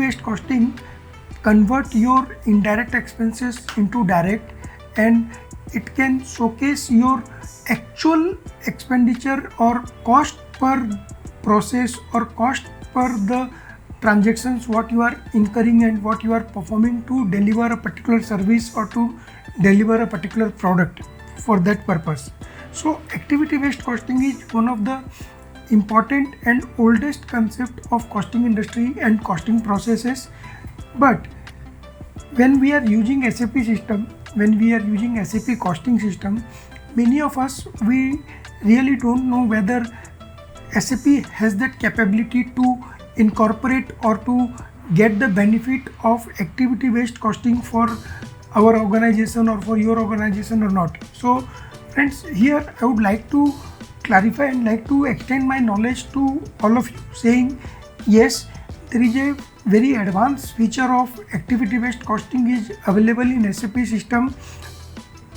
based costing convert your indirect expenses into direct, and it can showcase your actual expenditure or cost per process or cost per the transactions what you are incurring and what you are performing to deliver a particular service or to deliver a particular product for that purpose. So activity based costing is one of the important and oldest concept of costing industry and costing processes. But when we are using SAP system, when we are using SAP costing system, many of us, we really don't know whether SAP has that capability to incorporate or to get the benefit of activity based costing for our organization or for your organization or not. So friends, here I would like to clarify and like to extend my knowledge to all of you, saying yes, there is a very advanced feature of activity based costing is available in SAP system.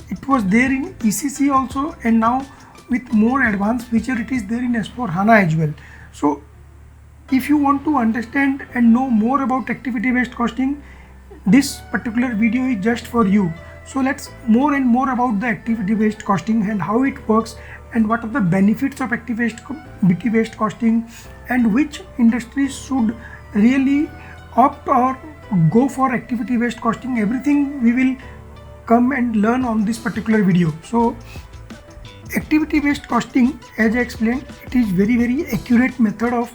It was there in ECC also, and now with more advanced feature it is there in S/4HANA as well. So if you want to understand and know more about activity based costing, this particular video is just for you. So let's more and more about the activity based costing and how it works and what are the benefits of activity based costing and which industries should really opt or go for activity based costing. Everything we will come and learn on this particular video. So activity based costing, as I explained, it is very accurate method of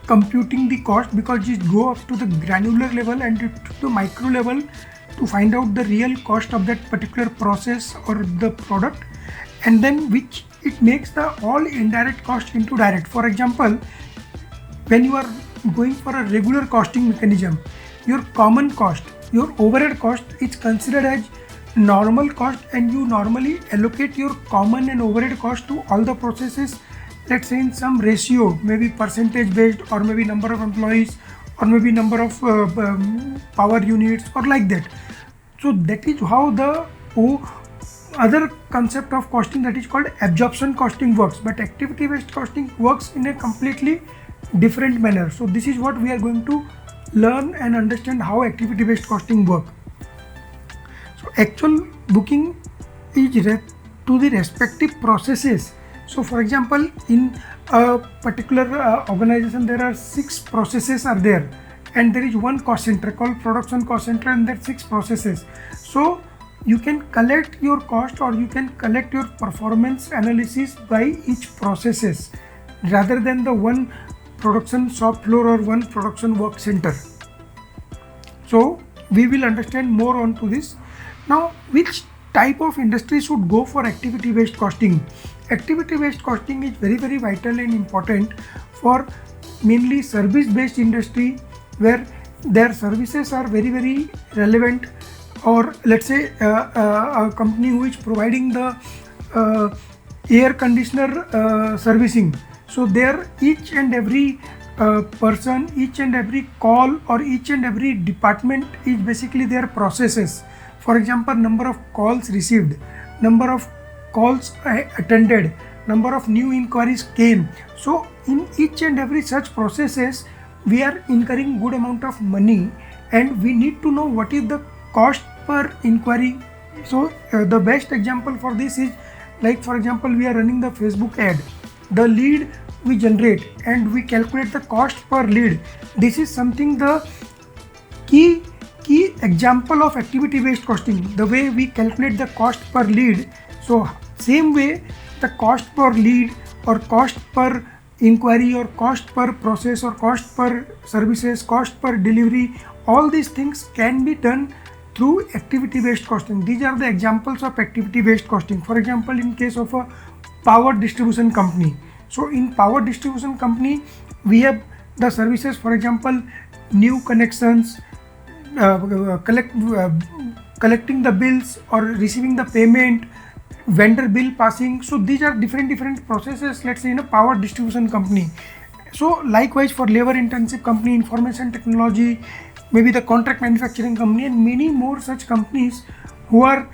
computing the cost, because it go up to the granular level and to the micro level to find out the real cost of that particular process or the product, and then which it makes the all indirect cost into direct. For example, when you are going for a regular costing mechanism, your common cost, your overhead cost is considered as normal cost, and you normally allocate your common and overhead cost to all the processes, let's say in some ratio, maybe percentage based or maybe number of employees or maybe number of power units or like that. So that is how the other concept of costing, that is called absorption costing, works. But activity based costing works in a completely different manner. So this is what we are going to learn and understand how activity based costing work. So actual booking is to the respective processes. So for example, in a particular organization, there are 6 processes are there, and there is one cost center called production cost center, and that's 6 processes. So you can collect your cost or you can collect your performance analysis by each processes rather than the one production shop floor or one production work center. So we will understand more onto this. Now, which type of industry should go for activity based costing? Activity based costing is very vital and important for mainly service based industry, where their services are very relevant, or let's say a company who is providing the air conditioner servicing. So there each and every person, each and every call or each and every department is basically their processes. For example, number of calls received, number of calls attended, number of new inquiries came. So in each and every such processes, we are incurring good amount of money, and we need to know what is the cost per inquiry. So the best example for this is, like for example, we are running the Facebook ad, the lead we generate and we calculate the cost per lead. This is something the key example of activity based costing, the way we calculate the cost per lead. So same way, the cost per lead or cost per inquiry or cost per process or cost per services, cost per delivery, all these things can be done through activity based costing. These are the examples of activity based costing. For example, in case of a power distribution company, so in power distribution company we have the services, for example, new connections, collecting the bills or receiving the payment, vendor bill passing. So these are different processes, let's say, in a power distribution company. So likewise for labor intensive company, information technology, maybe the contract manufacturing company, and many more such companies who are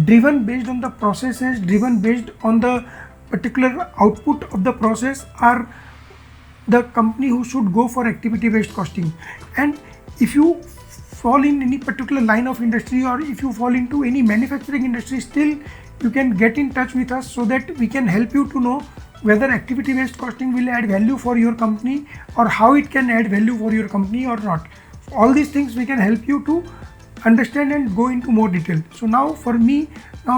driven based on the processes, driven based on the particular output of the process, are the company who should go for activity based costing. And if you fall in any particular line of industry, or if you fall into any manufacturing industry, still you can get in touch with us so that we can help you to know whether activity based costing will add value for your company, or how it can add value for your company or not. All these things we can help you to understand and go into more detail. So now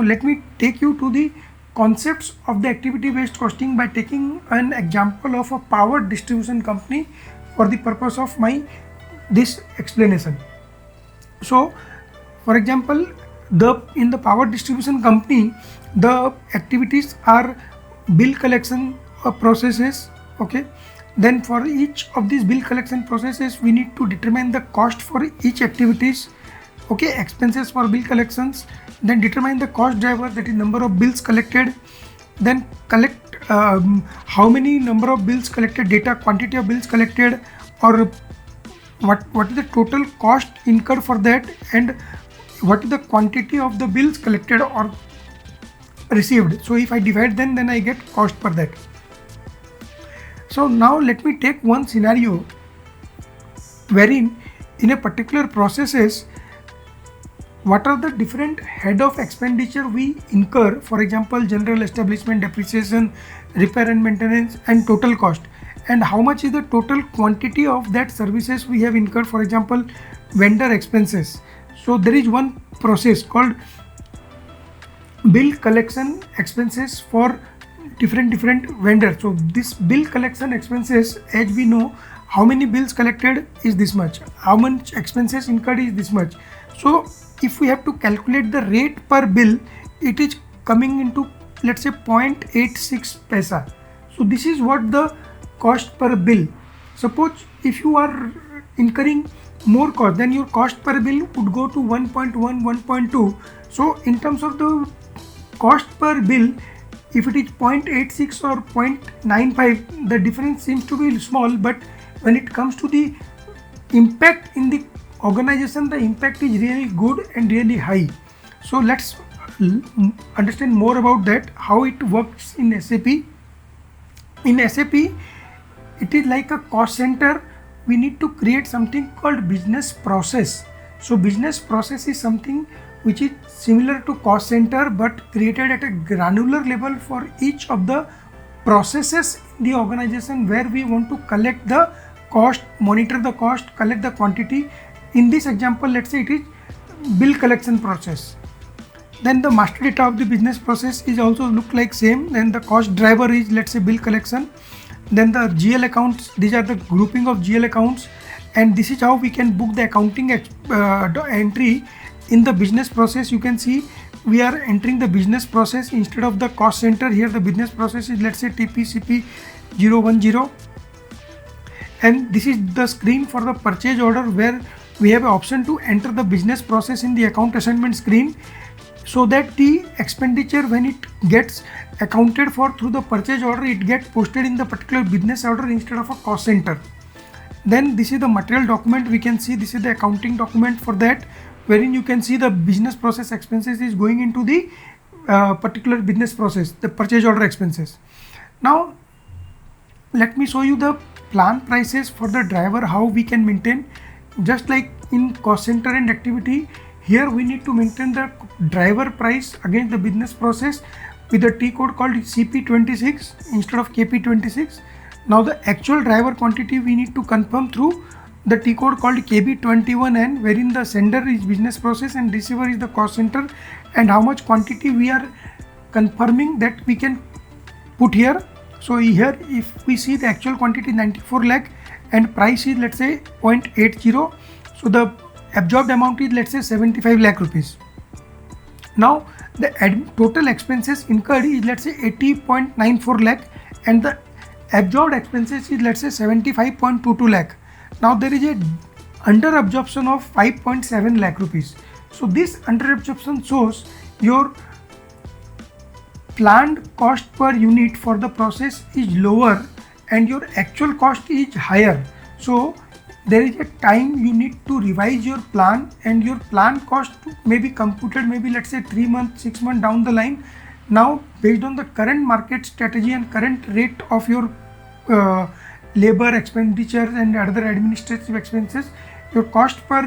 let me take you to the concepts of the activity based costing by taking an example of a power distribution company for the purpose of this explanation. So for example, in the power distribution company, the activities are bill collection processes. Okay, then for each of these bill collection processes we need to determine the cost for each activities. Okay, expenses for bill collections, then determine the cost driver, that is number of bills collected, then collect how many number of bills collected, data quantity of bills collected, or what is the total cost incurred for that, and what is the quantity of the bills collected or received. So if I divide them, then I get cost per that. So now let me take one scenario wherein in a particular processes, what are the different head of expenditure we incur. For example, general establishment, depreciation, repair and maintenance, and total cost, and how much is the total quantity of that services we have incurred. For example, vendor expenses. So there is one process called bill collection expenses for different vendors. So this bill collection expenses, as we know, how many bills collected is this much, how much expenses incurred is this much. So if we have to calculate the rate per bill, it is coming into, let's say, 0.86 paisa. So this is what the cost per bill. Suppose if you are incurring more cost, then your cost per bill would go to 1.1, 1.2. So in terms of the cost per bill, if it is 0.86 or 0.95, the difference seems to be small, but when it comes to the impact in the organization, the impact is really good and really high. So let's understand more about that, how it works in SAP. In SAP, it is like a cost center. We need to create something called business process. So business process is something which is similar to cost center, but created at a granular level for each of the processes in the organization, where we want to collect the cost, monitor the cost, collect the quantity. In this example, let's say it is bill collection process. Then the master data of the business process is also look like same. Then the cost driver is, let's say, bill collection. Then the GL accounts, these are the grouping of GL accounts, and this is how we can book the accounting entry in the business process. You can see we are entering the business process instead of the cost center. Here the business process is, let's say, TPCP 010, and this is the screen for the purchase order, where we have an option to enter the business process in the account assignment screen, so that the expenditure, when it gets accounted for through the purchase order, it gets posted in the particular business order instead of a cost center. Then this is the material document. We can see this is the accounting document for that, wherein you can see the business process expenses is going into the particular business process, the purchase order expenses. Now let me show you the plan prices for the driver, how we can maintain. Just like in cost center and activity, here we need to maintain the driver price against the business process with a T code called CP26 instead of KP26. Now the actual driver quantity we need to confirm through the T code called KB21N, wherein the sender is business process and receiver is the cost center, and how much quantity we are confirming, that we can put here. So here if we see the actual quantity 94 lakh and price is, let's say, 0.80, so the absorbed amount is, let's say, 75 lakh rupees. Now the total expenses incurred is, let's say, 80.94 lakh, and the absorbed expenses is, let's say, 75.22 lakh. Now there is a under absorption of 5.7 lakh rupees. So this under absorption shows your planned cost per unit for the process is lower and your actual cost is higher. So there is a time you need to revise your plan, and your plan cost may be computed maybe, let's say, 3 months, 6 months down the line. Now based on the current market strategy and current rate of your labor expenditure and other administrative expenses, your cost per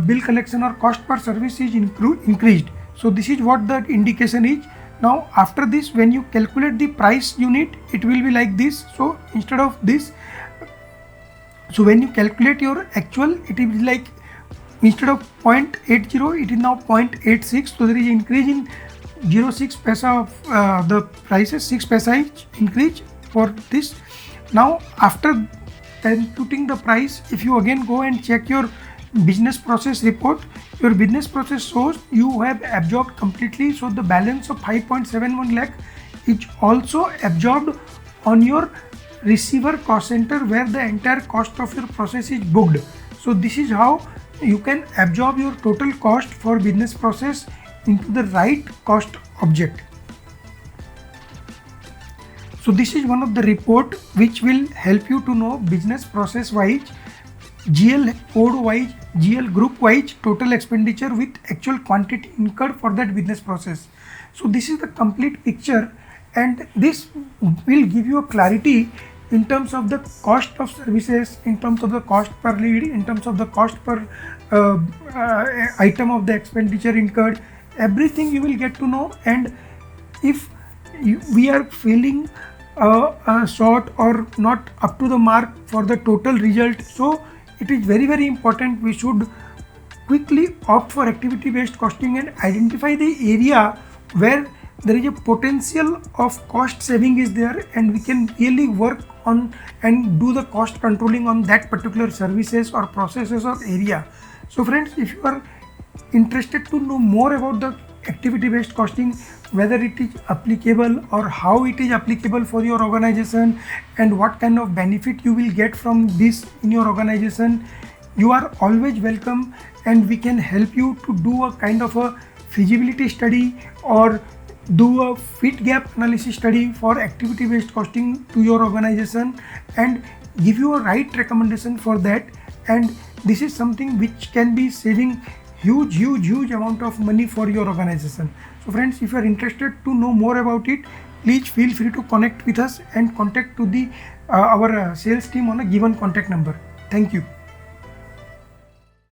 bill collection or cost per service is increased. So this is what the indication is. Now after this, when you calculate the price unit, it will be like this. So instead of this, so when you calculate your actual, it is like instead of 0.80, it is now 0.86. So there is increase in 0.6 paisa of the prices, 6 paisa each increase for this. Now after computing the price, if you again go and check your business process report, your business process shows you have absorbed completely. So the balance of 5.71 lakh is also absorbed on your receiver cost center, where the entire cost of your process is booked. So this is how you can absorb your total cost for business process into the right cost object. So this is one of the report which will help you to know business process wise, GL code wise, GL group wise total expenditure with actual quantity incurred for that business process. So this is the complete picture, and this will give you a clarity in terms of the cost of services, in terms of the cost per lead, in terms of the cost per item of the expenditure incurred. Everything you will get to know. And if we are feeling short or not up to the mark for the total result, so it is very important we should quickly opt for activity based costing and identify the area where there is a potential of cost saving is there, and we can really work on and do the cost controlling on that particular services or processes or area. So friends, if you are interested to know more about the activity based costing, whether it is applicable or how it is applicable for your organization and what kind of benefit you will get from this in your organization, you are always welcome, and we can help you to do a kind of a feasibility study or do a fit gap analysis study for activity based costing to your organization and give you a right recommendation for that. And this is something which can be saving huge amount of money for your organization. So friends, if you are interested to know more about it, please feel free to connect with us and contact to the our sales team on a given contact number. Thank you.